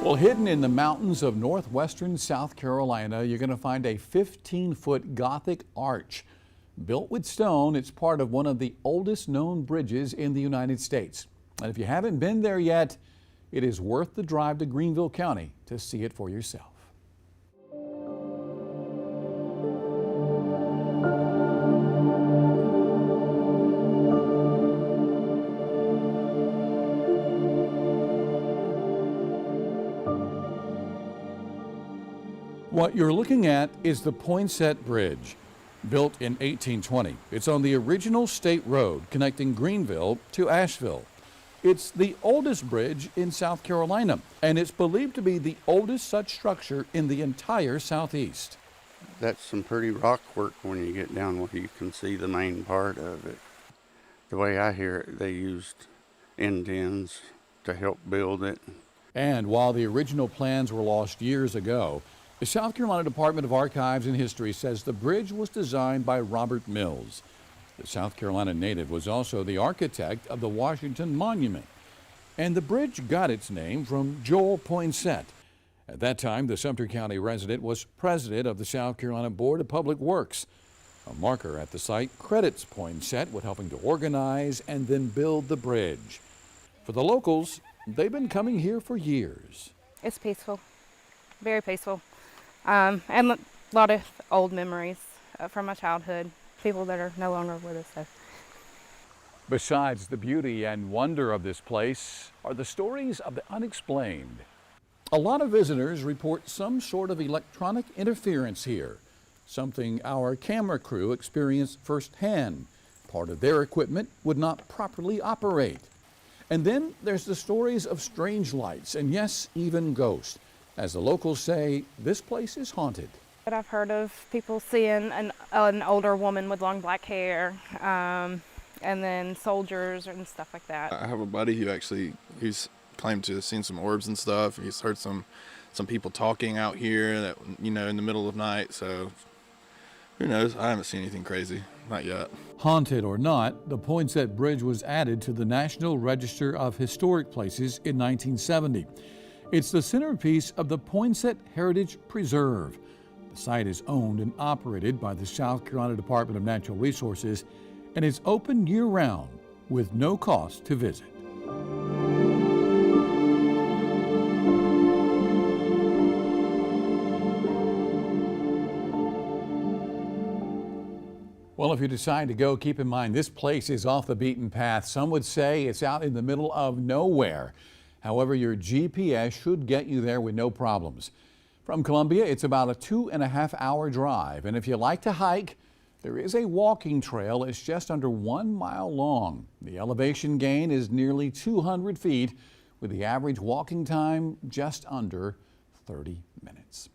Well, hidden in the mountains of northwestern South Carolina, you're going to find a 15-foot Gothic arch. Built with stone, it's part of one of the oldest known bridges in the United States. And if you haven't been there yet, it is worth the drive to Greenville County to see it for yourself. What you're looking at is the Poinsett Bridge. Built in 1820, it's on the original state road connecting Greenville to Asheville. It's the oldest bridge in South Carolina, and it's believed to be the oldest such structure in the entire Southeast. That's some pretty rock work when you get down where you can see the main part of it. The way I hear it, they used Indians to help build it. And while the original plans were lost years ago, the South Carolina Department of Archives and History says the bridge was designed by Robert Mills. The South Carolina native was also the architect of the Washington Monument. And the bridge got its name from Joel Poinsett. At that time, the Sumter County resident was president of the South Carolina Board of Public Works. A marker at the site credits Poinsett with helping to organize and then build the bridge. For the locals, they've been coming here for years. It's peaceful, very peaceful. And a lot of old memories from my childhood, people that are no longer with us. So. Besides the beauty and wonder of this place are the stories of the unexplained. A lot of visitors report some sort of electronic interference here, something our camera crew experienced firsthand. Part of their equipment would not properly operate. And then there's the stories of strange lights and, yes, even ghosts. As the locals say, this place is haunted. But I've heard of people seeing an older woman with long black hair, and then soldiers and stuff like that. I have a buddy who he's claimed to have seen some orbs and stuff. He's heard some people talking out here that, in the middle of night. So who knows? I haven't seen anything crazy, not yet. Haunted or not, the Poinsett Bridge was added to the National Register of Historic Places in 1970. It's the centerpiece of the Poinsett Heritage Preserve. The site is owned and operated by the South Carolina Department of Natural Resources, and is open year-round with no cost to visit. Well, if you decide to go, keep in mind this place is off the beaten path. Some would say it's out in the middle of nowhere. However, your GPS should get you there with no problems. From Columbia, it's about a 2.5-hour drive. And if you like to hike, there is a walking trail. It's just under 1 mile long. The elevation gain is nearly 200 feet, with the average walking time just under 30 minutes.